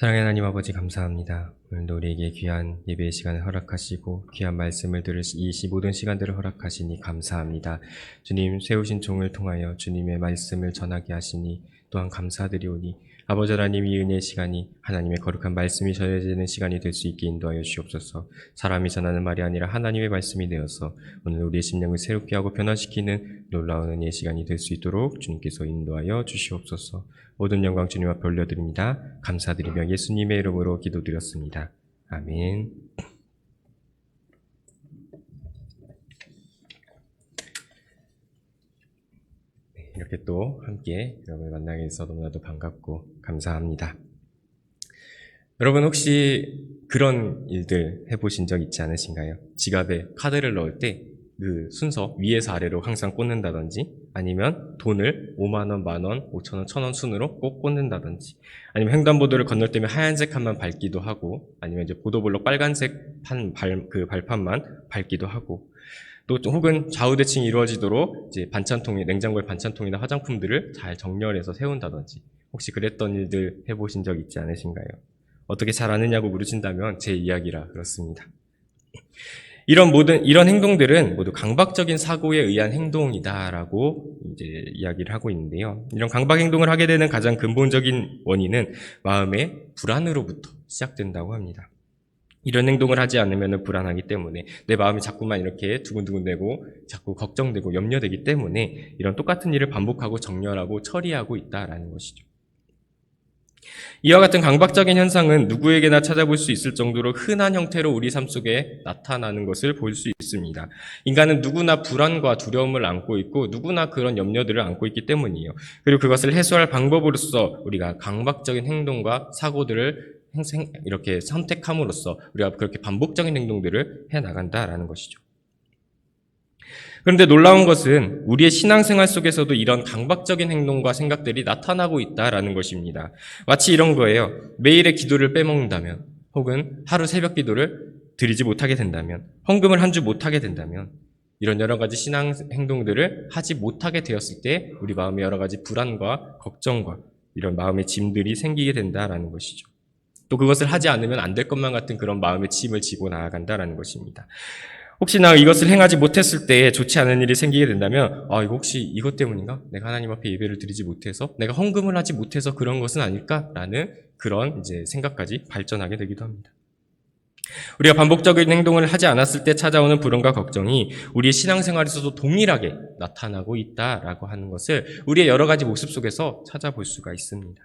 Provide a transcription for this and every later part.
사랑하는 하나님 아버지 감사합니다. 오늘도 우리에게 귀한 예배의 시간을 허락하시고 귀한 말씀을 들을 이 모든 시간들을 허락하시니 감사합니다. 주님 세우신 종을 통하여 주님의 말씀을 전하게 하시니 또한 감사드리오니 아버지 하나님 이 은혜의 시간이 하나님의 거룩한 말씀이 전해지는 시간이 될 수 있게 인도하여 주옵소서. 사람이 전하는 말이 아니라 하나님의 말씀이 되어서 오늘 우리의 심령을 새롭게 하고 변화시키는 놀라운 은혜의 시간이 될 수 있도록 주님께서 인도하여 주시옵소서. 모든 영광 주님 앞에 올려드립니다. 감사드리며 예수님의 이름으로 기도드렸습니다. 아멘. 이렇게 또 함께 여러분을 만나게 돼서 너무나도 반갑고 감사합니다. 여러분 혹시 그런 일들 해보신 적 있지 않으신가요? 지갑에 카드를 넣을 때 그 순서 위에서 아래로 항상 꽂는다든지, 아니면 돈을 5만원, 만원, 5천원, 1,000원 순으로 꼭 꽂는다든지, 아니면 횡단보도를 건널 때면 하얀색 칸만 밟기도 하고, 아니면 이제 보도블록 빨간색 발판만 밟기도 하고, 또 혹은 좌우대칭이 이루어지도록 이제 반찬통에, 냉장고에 반찬통이나 화장품들을 잘 정렬해서 세운다든지, 혹시 그랬던 일들 해보신 적 있지 않으신가요? 어떻게 잘 아느냐고 물으신다면 제 이야기라 그렇습니다. 이런 행동들은 모두 강박적인 사고에 의한 행동이다라고 이제 이야기를 하고 있는데요. 이런 강박 행동을 하게 되는 가장 근본적인 원인은 마음의 불안으로부터 시작된다고 합니다. 이런 행동을 하지 않으면 불안하기 때문에 내 마음이 자꾸만 이렇게 두근두근되고 자꾸 걱정되고 염려되기 때문에 이런 똑같은 일을 반복하고 정렬하고 처리하고 있다라는 것이죠. 이와 같은 강박적인 현상은 누구에게나 찾아볼 수 있을 정도로 흔한 형태로 우리 삶 속에 나타나는 것을 볼 수 있습니다. 인간은 누구나 불안과 두려움을 안고 있고 누구나 그런 염려들을 안고 있기 때문이에요. 그리고 그것을 해소할 방법으로서 우리가 강박적인 행동과 사고들을 이렇게 선택함으로써 우리가 그렇게 반복적인 행동들을 해나간다라는 것이죠. 그런데 놀라운 것은 우리의 신앙생활 속에서도 이런 강박적인 행동과 생각들이 나타나고 있다라는 것입니다. 마치 이런 거예요. 매일의 기도를 빼먹는다면, 혹은 하루 새벽 기도를 드리지 못하게 된다면, 헌금을 한 주 못하게 된다면, 이런 여러 가지 신앙 행동들을 하지 못하게 되었을 때 우리 마음에 여러 가지 불안과 걱정과 이런 마음의 짐들이 생기게 된다라는 것이죠. 또 그것을 하지 않으면 안 될 것만 같은 그런 마음의 짐을 지고 나아간다라는 것입니다. 혹시나 이것을 행하지 못했을 때 좋지 않은 일이 생기게 된다면, 이거 혹시 이것 때문인가? 내가 하나님 앞에 예배를 드리지 못해서, 내가 헌금을 하지 못해서 그런 것은 아닐까라는 그런 이제 생각까지 발전하게 되기도 합니다. 우리가 반복적인 행동을 하지 않았을 때 찾아오는 불안과 걱정이 우리의 신앙생활에서도 동일하게 나타나고 있다라고 하는 것을 우리의 여러 가지 모습 속에서 찾아볼 수가 있습니다.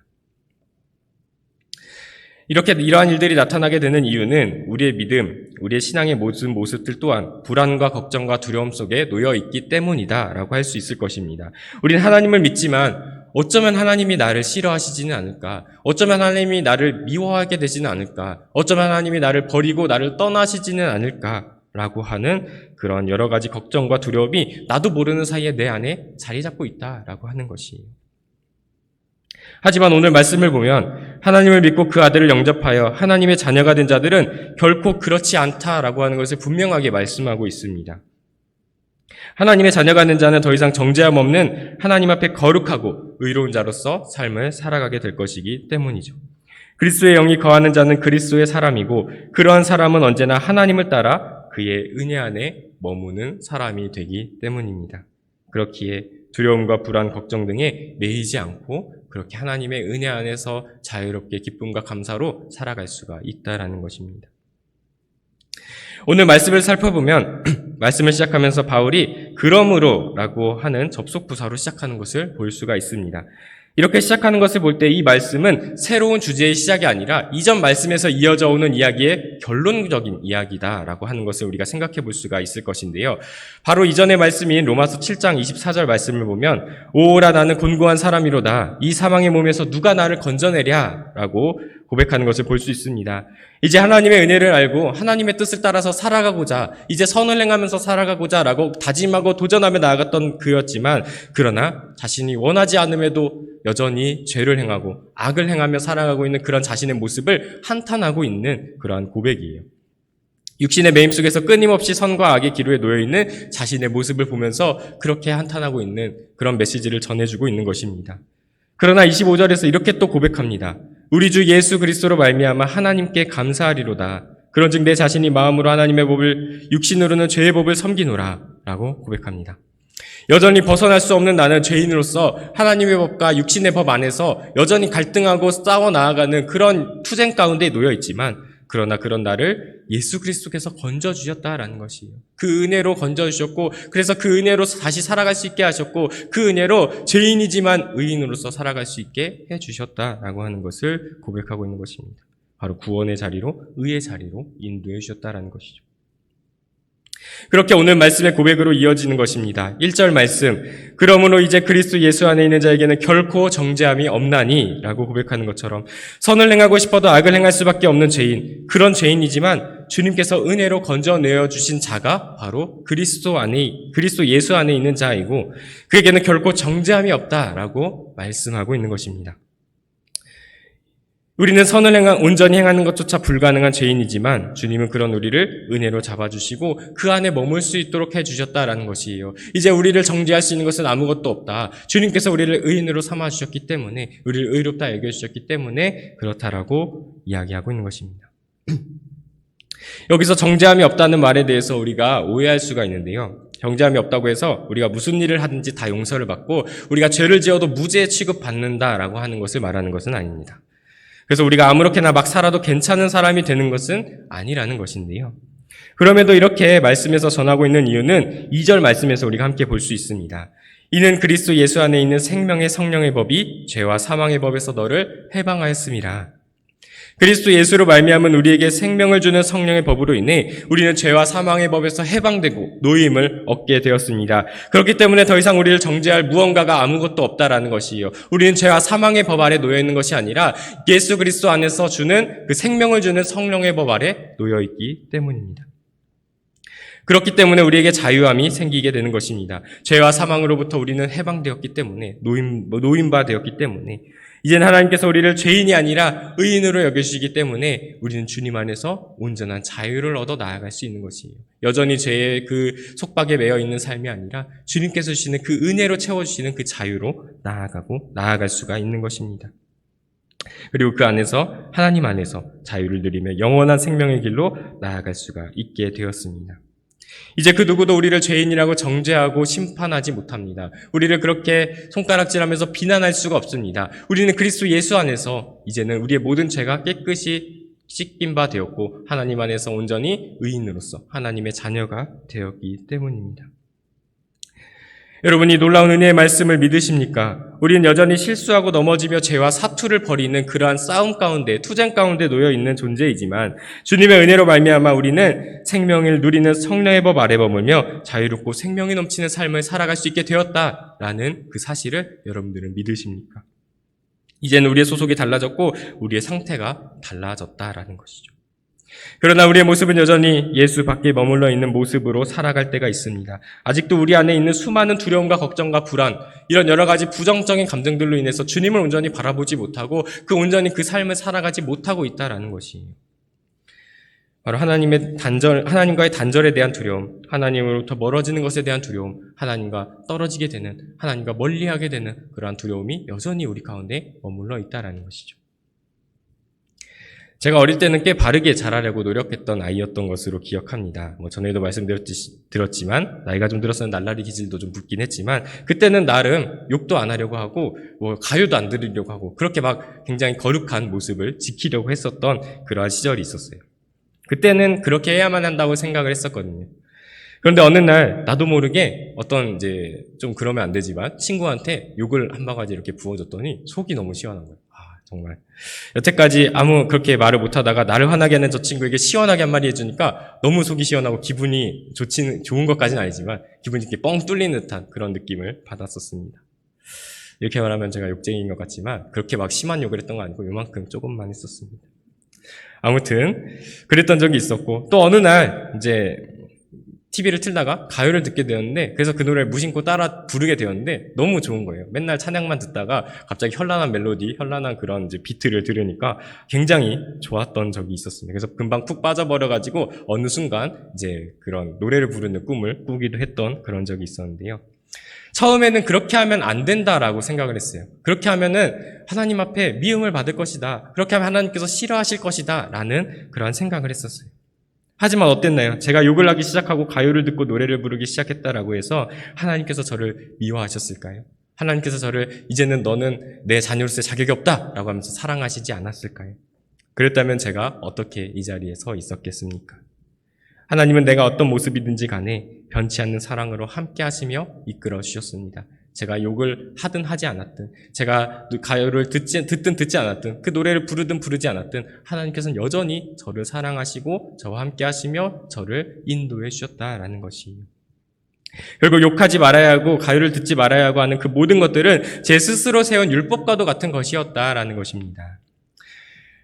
이러한 일들이 나타나게 되는 이유는 우리의 믿음, 우리의 신앙의 모든 모습들 또한 불안과 걱정과 두려움 속에 놓여 있기 때문이다라고 할 수 있을 것입니다. 우리는 하나님을 믿지만 어쩌면 하나님이 나를 싫어하시지는 않을까? 어쩌면 하나님이 나를 미워하게 되지는 않을까? 어쩌면 하나님이 나를 버리고 나를 떠나시지는 않을까? 라고 하는 그런 여러 가지 걱정과 두려움이 나도 모르는 사이에 내 안에 자리 잡고 있다라고 하는 것이에요. 하지만 오늘 말씀을 보면 하나님을 믿고 그 아들을 영접하여 하나님의 자녀가 된 자들은 결코 그렇지 않다라고 하는 것을 분명하게 말씀하고 있습니다. 하나님의 자녀가 된 자는 더 이상 정죄함 없는 하나님 앞에 거룩하고 의로운 자로서 삶을 살아가게 될 것이기 때문이죠. 그리스도의 영이 거하는 자는 그리스도의 사람이고 그러한 사람은 언제나 하나님을 따라 그의 은혜 안에 머무는 사람이 되기 때문입니다. 그렇기에 두려움과 불안, 걱정 등에 매이지 않고 그렇게 하나님의 은혜 안에서 자유롭게 기쁨과 감사로 살아갈 수가 있다라는 것입니다. 오늘 말씀을 살펴보면 말씀을 시작하면서 바울이 그러므로라고 하는 접속 부사로 시작하는 것을 볼 수가 있습니다. 이렇게 시작하는 것을 볼 때 이 말씀은 새로운 주제의 시작이 아니라 이전 말씀에서 이어져 오는 이야기의 결론적인 이야기다라고 하는 것을 우리가 생각해 볼 수가 있을 것인데요. 바로 이전의 말씀인 로마서 7장 24절 말씀을 보면 오라 나는 곤고한 사람이로다. 이 사망의 몸에서 누가 나를 건져내랴 라고 고백하는 것을 볼 수 있습니다. 이제 하나님의 은혜를 알고 하나님의 뜻을 따라서 살아가고자, 이제 선을 행하면서 살아가고자 라고 다짐하고 도전하며 나아갔던 그였지만, 그러나 자신이 원하지 않음에도 여전히 죄를 행하고 악을 행하며 살아가고 있는 그런 자신의 모습을 한탄하고 있는 그러한 고백이에요. 육신의 매임 속에서 끊임없이 선과 악의 기로에 놓여있는 자신의 모습을 보면서 그렇게 한탄하고 있는 그런 메시지를 전해주고 있는 것입니다. 그러나 25절에서 이렇게 또 고백합니다. 우리 주 예수 그리스도로 말미암아 하나님께 감사하리로다. 그런즉 내 자신이 마음으로 하나님의 법을 육신으로는 죄의 법을 섬기노라 라고 고백합니다. 여전히 벗어날 수 없는 나는 죄인으로서 하나님의 법과 육신의 법 안에서 여전히 갈등하고 싸워 나아가는 그런 투쟁 가운데 놓여 있지만, 그러나 그런 나를 예수 그리스도께서 건져주셨다라는 것이에요. 그 은혜로 건져주셨고, 그래서 그 은혜로 다시 살아갈 수 있게 하셨고, 그 은혜로 죄인이지만 의인으로서 살아갈 수 있게 해주셨다라고 하는 것을 고백하고 있는 것입니다. 바로 구원의 자리로, 의의 자리로 인도해 주셨다라는 것이죠. 그렇게 오늘 말씀의 고백으로 이어지는 것입니다. 1절 말씀, 그러므로 이제 그리스도 예수 안에 있는 자에게는 결코 정죄함이 없나니 라고 고백하는 것처럼, 선을 행하고 싶어도 악을 행할 수밖에 없는 죄인, 그런 죄인이지만 주님께서 은혜로 건져내어 주신 자가 바로 그리스도 예수 안에 있는 자이고, 그에게는 결코 정죄함이 없다라고 말씀하고 있는 것입니다. 우리는 선을 온전히 행하는 것조차 불가능한 죄인이지만 주님은 그런 우리를 은혜로 잡아주시고 그 안에 머물 수 있도록 해주셨다라는 것이에요. 이제 우리를 정죄할 수 있는 것은 아무것도 없다. 주님께서 우리를 의인으로 삼아주셨기 때문에, 우리를 의롭다 여겨주셨기 때문에 그렇다라고 이야기하고 있는 것입니다. 여기서 정죄함이 없다는 말에 대해서 우리가 오해할 수가 있는데요. 정죄함이 없다고 해서 우리가 무슨 일을 하든지 다 용서를 받고 우리가 죄를 지어도 무죄 취급받는다라고 하는 것을 말하는 것은 아닙니다. 그래서 우리가 아무렇게나 막 살아도 괜찮은 사람이 되는 것은 아니라는 것인데요. 그럼에도 이렇게 말씀에서 전하고 있는 이유는 2절 말씀에서 우리가 함께 볼 수 있습니다. 이는 그리스도 예수 안에 있는 생명의 성령의 법이 죄와 사망의 법에서 너를 해방하였음이라. 그리스도 예수로 말미암은 우리에게 생명을 주는 성령의 법으로 인해 우리는 죄와 사망의 법에서 해방되고 노임을 얻게 되었습니다. 그렇기 때문에 더 이상 우리를 정죄할 무언가가 아무것도 없다라는 것이에요. 우리는 죄와 사망의 법 아래 놓여 있는 것이 아니라 예수 그리스도 안에서 주는 그 생명을 주는 성령의 법 아래 놓여 있기 때문입니다. 그렇기 때문에 우리에게 자유함이 생기게 되는 것입니다. 죄와 사망으로부터 우리는 해방되었기 때문에, 노임바 되었기 때문에, 이제는 하나님께서 우리를 죄인이 아니라 의인으로 여겨주시기 때문에 우리는 주님 안에서 온전한 자유를 얻어 나아갈 수 있는 것이에요. 여전히 죄의 그 속박에 매여 있는 삶이 아니라 주님께서 주시는 그 은혜로 채워주시는 그 자유로 나아갈 수가 있는 것입니다. 그리고 그 안에서, 하나님 안에서 자유를 누리며 영원한 생명의 길로 나아갈 수가 있게 되었습니다. 이제 그 누구도 우리를 죄인이라고 정죄하고 심판하지 못합니다. 우리를 그렇게 손가락질하면서 비난할 수가 없습니다. 우리는 그리스도 예수 안에서 이제는 우리의 모든 죄가 깨끗이 씻긴 바 되었고 하나님 안에서 온전히 의인으로서 하나님의 자녀가 되었기 때문입니다. 여러분이 놀라운 은혜의 말씀을 믿으십니까? 우리는 여전히 실수하고 넘어지며 죄와 사투를 벌이는 그러한 싸움 가운데, 투쟁 가운데 놓여 있는 존재이지만 주님의 은혜로 말미암아 우리는 생명을 누리는 성령의 법 아래 머물며 자유롭고 생명이 넘치는 삶을 살아갈 수 있게 되었다라는 그 사실을 여러분들은 믿으십니까? 이제는 우리의 소속이 달라졌고 우리의 상태가 달라졌다라는 것이죠. 그러나 우리의 모습은 여전히 예수 밖에 머물러 있는 모습으로 살아갈 때가 있습니다. 아직도 우리 안에 있는 수많은 두려움과 걱정과 불안, 이런 여러 가지 부정적인 감정들로 인해서 주님을 온전히 바라보지 못하고 온전히 그 삶을 살아가지 못하고 있다라는 것이에요. 바로 하나님과의 단절에 대한 두려움, 하나님으로부터 멀어지는 것에 대한 두려움, 하나님과 떨어지게 되는, 하나님과 멀리하게 되는 그러한 두려움이 여전히 우리 가운데 머물러 있다라는 것이죠. 제가 어릴 때는 꽤 바르게 자라려고 노력했던 아이였던 것으로 기억합니다. 전에도 말씀드렸지만 나이가 좀 들어서는 날라리 기질도 좀 붙긴 했지만 그때는 나름 욕도 안 하려고 하고 가요도 안 들으려고 하고 그렇게 막 굉장히 거룩한 모습을 지키려고 했었던 그러한 시절이 있었어요. 그때는 그렇게 해야만 한다고 생각을 했었거든요. 그런데 어느 날 나도 모르게 어떤 좀 그러면 안 되지만 친구한테 욕을 한 바가지 이렇게 부어줬더니 속이 너무 시원한 거예요. 정말 여태까지 그렇게 말을 못하다가 나를 화나게 하는 저 친구에게 시원하게 한마디 해주니까 너무 속이 시원하고 기분이 좋은 것까지는 아니지만 기분이 이렇게 뻥 뚫리는 듯한 그런 느낌을 받았었습니다. 이렇게 말하면 제가 욕쟁이인 것 같지만 그렇게 막 심한 욕을 했던 거 아니고 요만큼 조금만 했었습니다. 아무튼 그랬던 적이 있었고 또 어느 날 TV를 틀다가 가요를 듣게 되었는데 그래서 그 노래를 무심코 따라 부르게 되었는데 너무 좋은 거예요. 맨날 찬양만 듣다가 갑자기 현란한 멜로디, 현란한 그런 비트를 들으니까 굉장히 좋았던 적이 있었습니다. 그래서 금방 푹 빠져버려가지고 어느 순간 그런 노래를 부르는 꿈을 꾸기도 했던 그런 적이 있었는데요. 처음에는 그렇게 하면 안 된다라고 생각을 했어요. 그렇게 하면은 하나님 앞에 미움을 받을 것이다. 그렇게 하면 하나님께서 싫어하실 것이다. 라는 그러한 생각을 했었어요. 하지만 어땠나요? 제가 욕을 하기 시작하고 가요를 듣고 노래를 부르기 시작했다라고 해서 하나님께서 저를 미워하셨을까요? 하나님께서 저를 이제는 너는 내 자녀로서의 자격이 없다라고 하면서 사랑하시지 않았을까요? 그랬다면 제가 어떻게 이 자리에 서 있었겠습니까? 하나님은 내가 어떤 모습이든지 간에 변치 않는 사랑으로 함께 하시며 이끌어 주셨습니다. 제가 욕을 하든 하지 않았든, 제가 가요를 듣든 듣지 않았든, 그 노래를 부르든 부르지 않았든 하나님께서는 여전히 저를 사랑하시고 저와 함께 하시며 저를 인도해 주셨다라는 것이에요. 결국 욕하지 말아야 하고 가요를 듣지 말아야 하고 하는 그 모든 것들은 제 스스로 세운 율법과도 같은 것이었다라는 것입니다.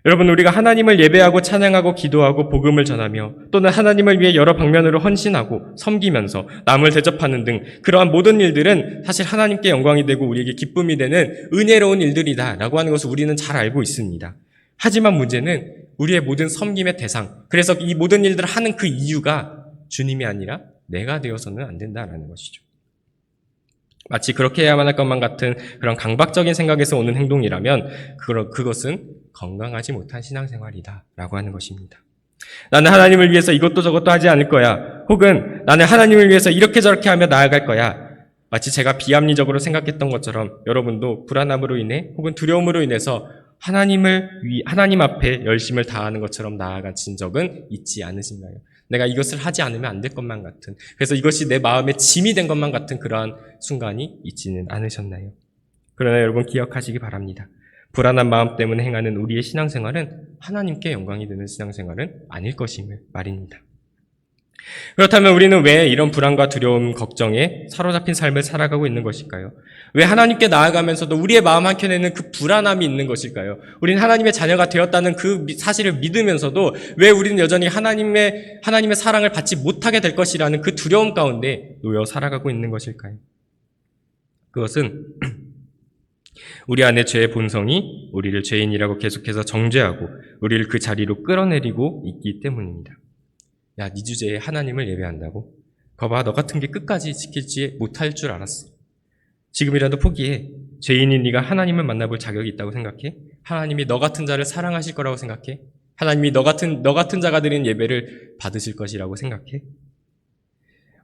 여러분, 우리가 하나님을 예배하고 찬양하고 기도하고 복음을 전하며 또는 하나님을 위해 여러 방면으로 헌신하고 섬기면서 남을 대접하는 등 그러한 모든 일들은 사실 하나님께 영광이 되고 우리에게 기쁨이 되는 은혜로운 일들이다라고 하는 것을 우리는 잘 알고 있습니다. 하지만 문제는 우리의 모든 섬김의 대상, 그래서 이 모든 일들을 하는 그 이유가 주님이 아니라 내가 되어서는 안 된다라는 것이죠. 마치 그렇게 해야만 할 것만 같은 그런 강박적인 생각에서 오는 행동이라면 그것은 건강하지 못한 신앙생활이다라고 하는 것입니다. 나는 하나님을 위해서 이것도 저것도 하지 않을 거야. 혹은 나는 하나님을 위해서 이렇게 저렇게 하며 나아갈 거야. 마치 제가 비합리적으로 생각했던 것처럼 여러분도 불안함으로 인해 혹은 두려움으로 인해서 하나님 앞에 열심을 다하는 것처럼 나아가신 적은 있지 않으신가요? 내가 이것을 하지 않으면 안 될 것만 같은, 그래서 이것이 내 마음에 짐이 된 것만 같은 그러한 순간이 있지는 않으셨나요? 그러나 여러분 기억하시기 바랍니다. 불안한 마음 때문에 행하는 우리의 신앙생활은 하나님께 영광이 되는 신앙생활은 아닐 것임을 말입니다. 그렇다면 우리는 왜 이런 불안과 두려움, 걱정에 사로잡힌 삶을 살아가고 있는 것일까요? 왜 하나님께 나아가면서도 우리의 마음 한켠에는 그 불안함이 있는 것일까요? 우리는 하나님의 자녀가 되었다는 그 사실을 믿으면서도 왜 우리는 여전히 하나님의 사랑을 받지 못하게 될 것이라는 그 두려움 가운데 놓여 살아가고 있는 것일까요? 그것은 우리 안에 죄의 본성이 우리를 죄인이라고 계속해서 정죄하고 우리를 그 자리로 끌어내리고 있기 때문입니다. 야, 네 주제에 하나님을 예배한다고? 거봐, 너 같은 게 끝까지 지킬지 못할 줄 알았어. 지금이라도 포기해. 죄인인 네가 하나님을 만나볼 자격이 있다고 생각해? 하나님이 너 같은 자를 사랑하실 거라고 생각해? 하나님이 너 같은 자가 드리는 예배를 받으실 것이라고 생각해?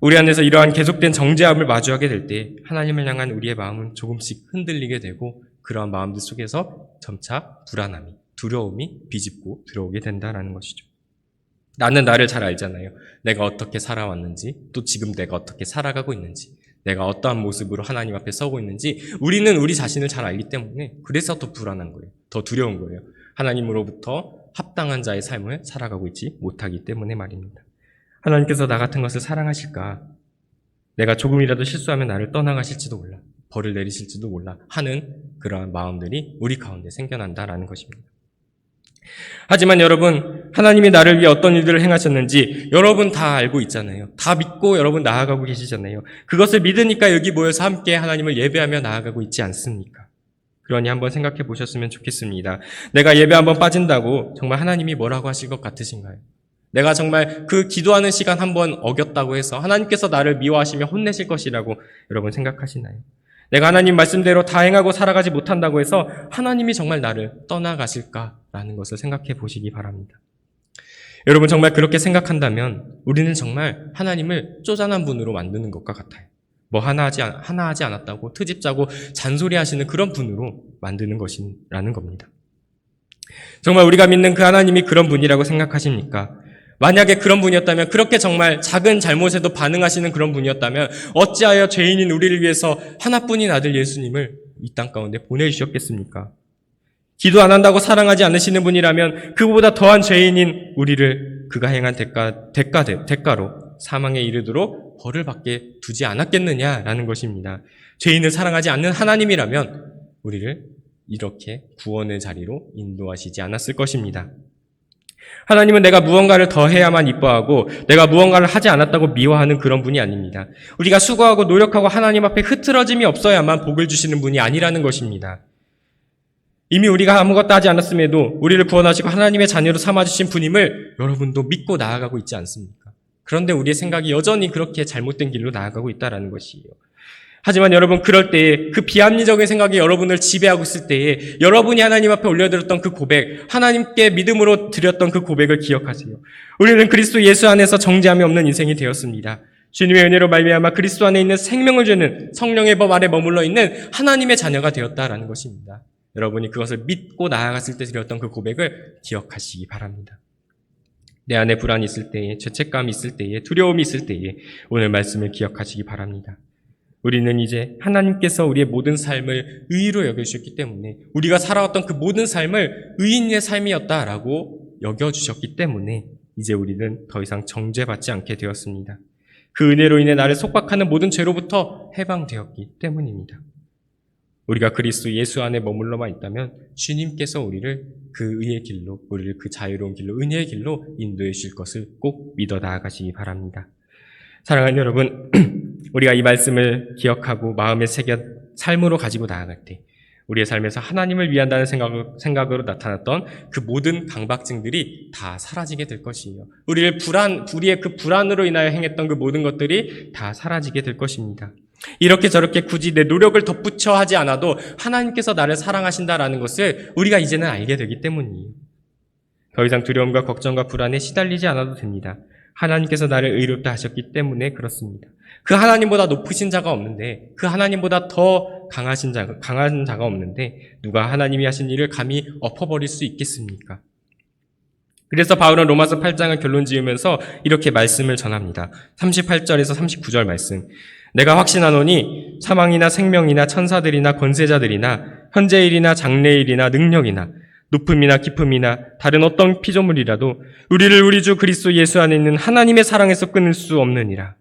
우리 안에서 이러한 계속된 정죄함을 마주하게 될 때 하나님을 향한 우리의 마음은 조금씩 흔들리게 되고 그러한 마음들 속에서 점차 불안함이, 두려움이 비집고 들어오게 된다는 것이죠. 나는 나를 잘 알잖아요. 내가 어떻게 살아왔는지, 또 지금 내가 어떻게 살아가고 있는지, 내가 어떠한 모습으로 하나님 앞에 서고 있는지 우리는 우리 자신을 잘 알기 때문에 그래서 더 불안한 거예요. 더 두려운 거예요. 하나님으로부터 합당한 자의 삶을 살아가고 있지 못하기 때문에 말입니다. 하나님께서 나 같은 것을 사랑하실까? 내가 조금이라도 실수하면 나를 떠나가실지도 몰라. 벌을 내리실지도 몰라. 하는 그러한 마음들이 우리 가운데 생겨난다라는 것입니다. 하지만 여러분, 하나님이 나를 위해 어떤 일들을 행하셨는지 여러분 다 알고 있잖아요. 다 믿고 여러분 나아가고 계시잖아요. 그것을 믿으니까 여기 모여서 함께 하나님을 예배하며 나아가고 있지 않습니까? 그러니 한번 생각해 보셨으면 좋겠습니다. 내가 예배 한번 빠진다고 정말 하나님이 뭐라고 하실 것 같으신가요? 내가 정말 그 기도하는 시간 한번 어겼다고 해서 하나님께서 나를 미워하시며 혼내실 것이라고 여러분 생각하시나요? 내가 하나님 말씀대로 다 행하고 살아가지 못한다고 해서 하나님이 정말 나를 떠나가실까라는 것을 생각해 보시기 바랍니다. 여러분 정말 그렇게 생각한다면 우리는 정말 하나님을 쪼잔한 분으로 만드는 것과 같아요. 뭐 하나 하지 않았다고 트집 짜고 잔소리하시는 그런 분으로 만드는 것이라는 겁니다. 정말 우리가 믿는 그 하나님이 그런 분이라고 생각하십니까? 만약에 그런 분이었다면, 그렇게 정말 작은 잘못에도 반응하시는 그런 분이었다면 어찌하여 죄인인 우리를 위해서 하나뿐인 아들 예수님을 이 땅 가운데 보내주셨겠습니까? 기도 안 한다고 사랑하지 않으시는 분이라면 그보다 더한 죄인인 우리를 그가 행한 대가로 사망에 이르도록 벌을 받게 두지 않았겠느냐라는 것입니다. 죄인을 사랑하지 않는 하나님이라면 우리를 이렇게 구원의 자리로 인도하시지 않았을 것입니다. 하나님은 내가 무언가를 더 해야만 이뻐하고 내가 무언가를 하지 않았다고 미워하는 그런 분이 아닙니다. 우리가 수고하고 노력하고 하나님 앞에 흐트러짐이 없어야만 복을 주시는 분이 아니라는 것입니다. 이미 우리가 아무것도 하지 않았음에도 우리를 구원하시고 하나님의 자녀로 삼아주신 분임을 여러분도 믿고 나아가고 있지 않습니까? 그런데 우리의 생각이 여전히 그렇게 잘못된 길로 나아가고 있다는 것이에요. 하지만 여러분, 그럴 때에 그 비합리적인 생각이 여러분을 지배하고 있을 때에 여러분이 하나님 앞에 올려드렸던 그 고백, 하나님께 믿음으로 드렸던 그 고백을 기억하세요. 우리는 그리스도 예수 안에서 정죄함이 없는 인생이 되었습니다. 주님의 은혜로 말미암아 그리스도 안에 있는 생명을 주는 성령의 법 아래 머물러 있는 하나님의 자녀가 되었다라는 것입니다. 여러분이 그것을 믿고 나아갔을 때 드렸던 그 고백을 기억하시기 바랍니다. 내 안에 불안이 있을 때에, 죄책감이 있을 때에, 두려움이 있을 때에 오늘 말씀을 기억하시기 바랍니다. 우리는 이제 하나님께서 우리의 모든 삶을 의로 여겨주셨기 때문에, 우리가 살아왔던 그 모든 삶을 의인의 삶이었다라고 여겨주셨기 때문에 이제 우리는 더 이상 정죄받지 않게 되었습니다. 그 은혜로 인해 나를 속박하는 모든 죄로부터 해방되었기 때문입니다. 우리가 그리스도 예수 안에 머물러만 있다면 주님께서 우리를 그 의의 길로, 우리를 그 자유로운 길로, 은혜의 길로 인도해 주실 것을 꼭 믿어 나아가시기 바랍니다. 사랑하는 여러분, 우리가 이 말씀을 기억하고 마음에 새겨 삶으로 가지고 나아갈 때 우리의 삶에서 하나님을 위한다는 생각으로 나타났던 그 모든 강박증들이 다 사라지게 될 것이에요. 우리의 그 불안으로 인하여 행했던 그 모든 것들이 다 사라지게 될 것입니다. 이렇게 저렇게 굳이 내 노력을 덧붙여 하지 않아도 하나님께서 나를 사랑하신다라는 것을 우리가 이제는 알게 되기 때문이에요. 더 이상 두려움과 걱정과 불안에 시달리지 않아도 됩니다. 하나님께서 나를 의롭다 하셨기 때문에 그렇습니다. 그 하나님보다 높으신 자가 없는데, 그 하나님보다 더 강한 자가 없는데 누가 하나님이 하신 일을 감히 엎어버릴 수 있겠습니까? 그래서 바울은 로마서 8장을 결론 지으면서 이렇게 말씀을 전합니다. 38절에서 39절 말씀. 내가 확신하노니 사망이나 생명이나 천사들이나 권세자들이나 현재일이나 장래일이나 능력이나 높음이나 깊음이나 다른 어떤 피조물이라도 우리를 우리 주 그리스도 예수 안에 있는 하나님의 사랑에서 끊을 수 없느니라.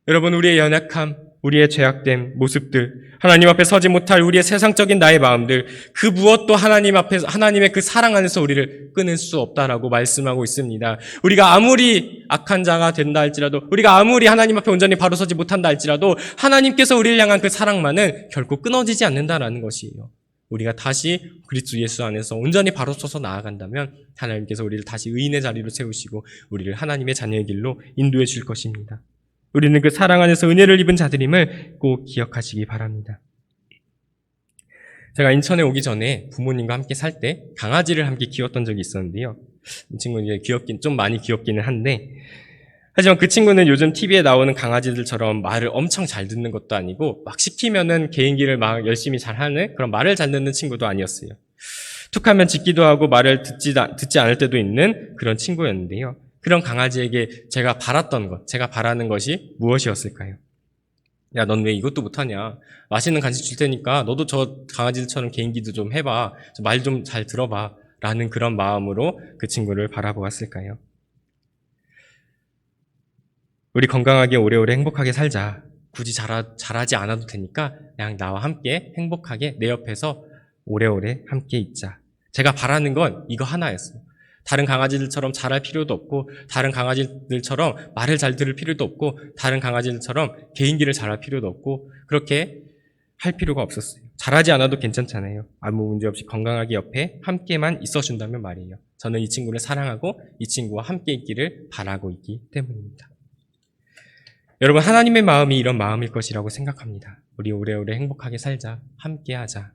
여러분, 우리의 연약함, 우리의 죄악됨, 모습들, 하나님 앞에 서지 못할 우리의 세상적인 나의 마음들, 그 무엇도 하나님 앞에서, 하나님의 그 사랑 안에서 우리를 끊을 수 없다라고 말씀하고 있습니다. 우리가 아무리 악한 자가 된다 할지라도, 우리가 아무리 하나님 앞에 온전히 바로 서지 못한다 할지라도 하나님께서 우리를 향한 그 사랑만은 결코 끊어지지 않는다라는 것이에요. 우리가 다시 그리스도 예수 안에서 온전히 바로 서서 나아간다면 하나님께서 우리를 다시 의인의 자리로 세우시고 우리를 하나님의 자녀의 길로 인도해 줄 것입니다. 우리는 그 사랑 안에서 은혜를 입은 자들임을 꼭 기억하시기 바랍니다. 제가 인천에 오기 전에 부모님과 함께 살 때 강아지를 함께 키웠던 적이 있었는데요. 이 친구는 이제 좀 많이 귀엽기는 한데, 하지만 그 친구는 요즘 TV에 나오는 강아지들처럼 말을 엄청 잘 듣는 것도 아니고 막 시키면은 개인기를 막 열심히 잘하는 그런 말을 잘 듣는 친구도 아니었어요. 툭하면 짖기도 하고 말을 듣지 않을 때도 있는 그런 친구였는데요. 그런 강아지에게 제가 바라는 것이 무엇이었을까요? 야, 넌 왜 이것도 못하냐? 맛있는 간식 줄 테니까 너도 저 강아지들처럼 개인기도 좀 해봐. 말 좀 잘 들어봐. 라는 그런 마음으로 그 친구를 바라보았을까요? 우리 건강하게 오래오래 행복하게 살자. 굳이 잘하지 않아도 되니까 그냥 나와 함께 행복하게 내 옆에서 오래오래 함께 있자. 제가 바라는 건 이거 하나였어요. 다른 강아지들처럼 잘할 필요도 없고, 다른 강아지들처럼 말을 잘 들을 필요도 없고, 다른 강아지들처럼 개인기를 잘할 필요도 없고, 그렇게 할 필요가 없었어요. 잘하지 않아도 괜찮잖아요. 아무 문제 없이 건강하게 옆에 함께만 있어준다면 말이에요. 저는 이 친구를 사랑하고 이 친구와 함께 있기를 바라고 있기 때문입니다. 여러분, 하나님의 마음이 이런 마음일 것이라고 생각합니다. 우리 오래오래 행복하게 살자, 함께하자.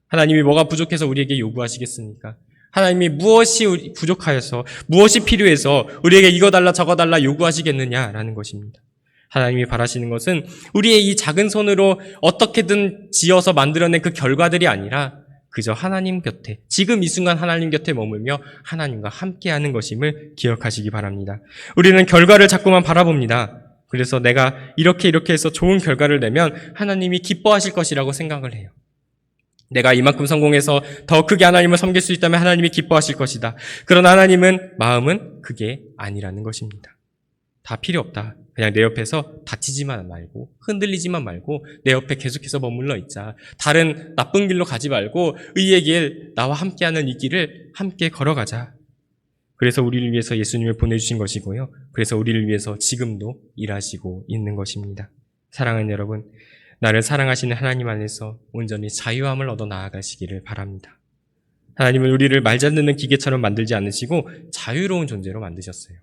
하나님이 뭐가 부족해서 우리에게 요구하시겠습니까? 하나님이 무엇이 부족하여서, 무엇이 필요해서 우리에게 이거 달라 저거 달라 요구하시겠느냐라는 것입니다. 하나님이 바라시는 것은 우리의 이 작은 손으로 어떻게든 지어서 만들어낸 그 결과들이 아니라 그저 하나님 곁에, 지금 이 순간 하나님 곁에 머물며 하나님과 함께하는 것임을 기억하시기 바랍니다. 우리는 결과를 자꾸만 바라봅니다. 그래서 내가 이렇게 해서 좋은 결과를 내면 하나님이 기뻐하실 것이라고 생각을 해요. 내가 이만큼 성공해서 더 크게 하나님을 섬길 수 있다면 하나님이 기뻐하실 것이다. 그러나 하나님은 마음은 그게 아니라는 것입니다. 다 필요 없다. 그냥 내 옆에서 다치지만 말고, 흔들리지만 말고 내 옆에 계속해서 머물러 있자. 다른 나쁜 길로 가지 말고 의의 길, 나와 함께하는 이 길을 함께 걸어가자. 그래서 우리를 위해서 예수님을 보내주신 것이고요. 그래서 우리를 위해서 지금도 일하시고 있는 것입니다. 사랑하는 여러분, 나를 사랑하시는 하나님 안에서 온전히 자유함을 얻어 나아가시기를 바랍니다. 하나님은 우리를 말 잘 듣는 기계처럼 만들지 않으시고 자유로운 존재로 만드셨어요.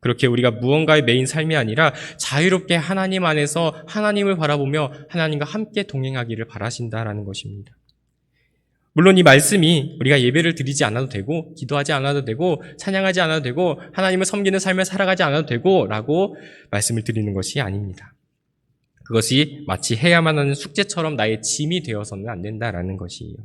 그렇게 우리가 무언가에 매인 삶이 아니라 자유롭게 하나님 안에서 하나님을 바라보며 하나님과 함께 동행하기를 바라신다라는 것입니다. 물론 이 말씀이 우리가 예배를 드리지 않아도 되고 기도하지 않아도 되고 찬양하지 않아도 되고 하나님을 섬기는 삶을 살아가지 않아도 되고 라고 말씀을 드리는 것이 아닙니다. 그것이 마치 해야만 하는 숙제처럼 나의 짐이 되어서는 안 된다라는 것이에요.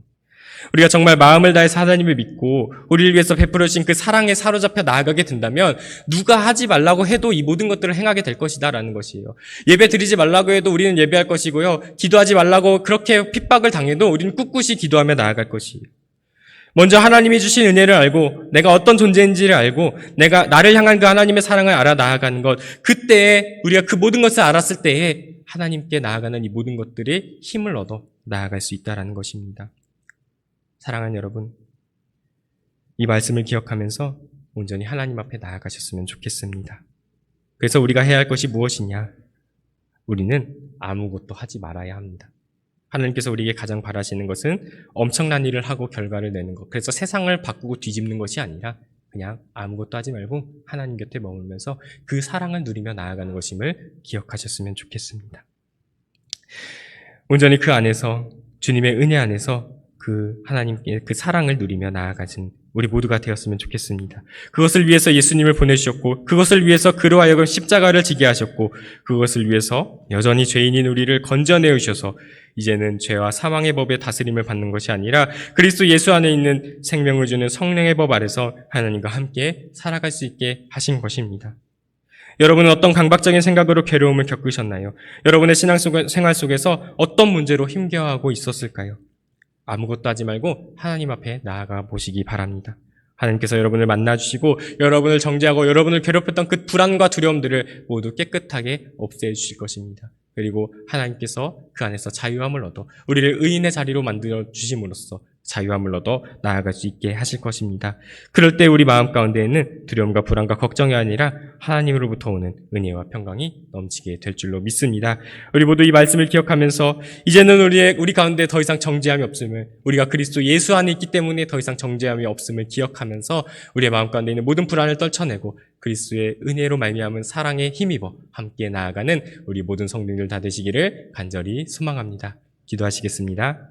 우리가 정말 마음을 다해서 하나님을 믿고 우리를 위해서 베풀어 주신 그 사랑에 사로잡혀 나아가게 된다면 누가 하지 말라고 해도 이 모든 것들을 행하게 될 것이다 라는 것이에요. 예배 드리지 말라고 해도 우리는 예배할 것이고요. 기도하지 말라고 그렇게 핍박을 당해도 우리는 꿋꿋이 기도하며 나아갈 것이에요. 먼저 하나님이 주신 은혜를 알고 내가 어떤 존재인지를 알고 내가 나를 향한 그 하나님의 사랑을 알아 나아가는 것, 그때에 우리가 그 모든 것을 알았을 때에 하나님께 나아가는 이 모든 것들이 힘을 얻어 나아갈 수 있다는 것입니다. 사랑하는 여러분, 이 말씀을 기억하면서 온전히 하나님 앞에 나아가셨으면 좋겠습니다. 그래서 우리가 해야 할 것이 무엇이냐? 우리는 아무것도 하지 말아야 합니다. 하나님께서 우리에게 가장 바라시는 것은 엄청난 일을 하고 결과를 내는 것. 그래서 세상을 바꾸고 뒤집는 것이 아니라 그냥 아무것도 하지 말고 하나님 곁에 머물면서 그 사랑을 누리며 나아가는 것임을 기억하셨으면 좋겠습니다. 온전히 그 안에서 주님의 은혜 안에서 그 하나님께 그 사랑을 누리며 나아가진 우리 모두가 되었으면 좋겠습니다. 그것을 위해서 예수님을 보내주셨고 그것을 위해서 그로 하여금 십자가를 지게 하셨고 그것을 위해서 여전히 죄인인 우리를 건져내어 주셔서 이제는 죄와 사망의 법의 다스림을 받는 것이 아니라 그리스도 예수 안에 있는 생명을 주는 성령의 법 아래서 하나님과 함께 살아갈 수 있게 하신 것입니다. 여러분은 어떤 강박적인 생각으로 괴로움을 겪으셨나요? 여러분의 생활 속에서 어떤 문제로 힘겨워하고 있었을까요? 아무것도 하지 말고 하나님 앞에 나아가 보시기 바랍니다. 하나님께서 여러분을 만나주시고 여러분을 정죄하고 여러분을 괴롭혔던 그 불안과 두려움들을 모두 깨끗하게 없애주실 것입니다. 그리고 하나님께서 그 안에서 자유함을 얻어 우리를 의인의 자리로 만들어주심으로써 자유함을 얻어 나아갈 수 있게 하실 것입니다. 그럴 때 우리 마음 가운데에는 두려움과 불안과 걱정이 아니라 하나님으로부터 오는 은혜와 평강이 넘치게 될 줄로 믿습니다. 우리 모두 이 말씀을 기억하면서 이제는 우리 가운데 더 이상 정죄함이 없음을, 우리가 그리스도 예수 안에 있기 때문에 더 이상 정죄함이 없음을 기억하면서 우리의 마음 가운데 있는 모든 불안을 떨쳐내고 그리스도의 은혜로 말미암은 사랑에 힘입어 함께 나아가는 우리 모든 성도들 다 되시기를 간절히 소망합니다. 기도하시겠습니다.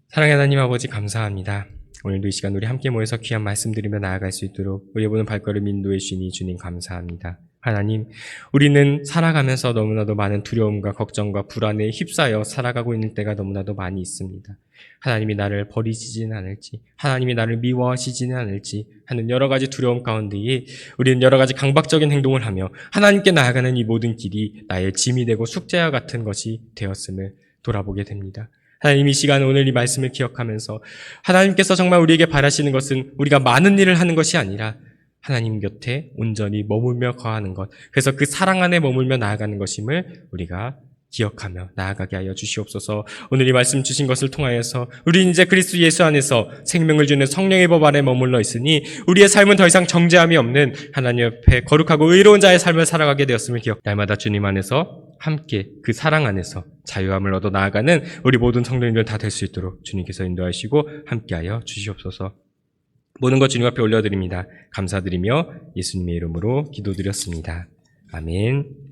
사랑의 하나님 아버지 감사합니다. 오늘도 이 시간 우리 함께 모여서 귀한 말씀 드리며 나아갈 수 있도록 우리의 보는 발걸음 인도해 주시니 주님 감사합니다. 하나님, 우리는 살아가면서 너무나도 많은 두려움과 걱정과 불안에 휩싸여 살아가고 있는 때가 너무나도 많이 있습니다. 하나님이 나를 버리시지는 않을지, 하나님이 나를 미워하시지는 않을지 하는 여러 가지 두려움 가운데에 우리는 여러 가지 강박적인 행동을 하며 하나님께 나아가는 이 모든 길이 나의 짐이 되고 숙제와 같은 것이 되었음을 돌아보게 됩니다. 하나님, 이 시간 오늘 이 말씀을 기억하면서 하나님께서 정말 우리에게 바라시는 것은 우리가 많은 일을 하는 것이 아니라 하나님 곁에 온전히 머물며 거하는 것, 그래서 그 사랑 안에 머물며 나아가는 것임을 우리가 기억하며 나아가게 하여 주시옵소서. 오늘 이 말씀 주신 것을 통하여서 우리 이제 그리스도 예수 안에서 생명을 주는 성령의 법 안에 머물러 있으니 우리의 삶은 더 이상 정죄함이 없는 하나님 옆에 거룩하고 의로운 자의 삶을 살아가게 되었음을 기억. 날마다 주님 안에서 함께 그 사랑 안에서 자유함을 얻어 나아가는 우리 모든 성도님들 다 될 수 있도록 주님께서 인도하시고 함께하여 주시옵소서. 모든 것 주님 앞에 올려드립니다. 감사드리며 예수님의 이름으로 기도드렸습니다. 아멘.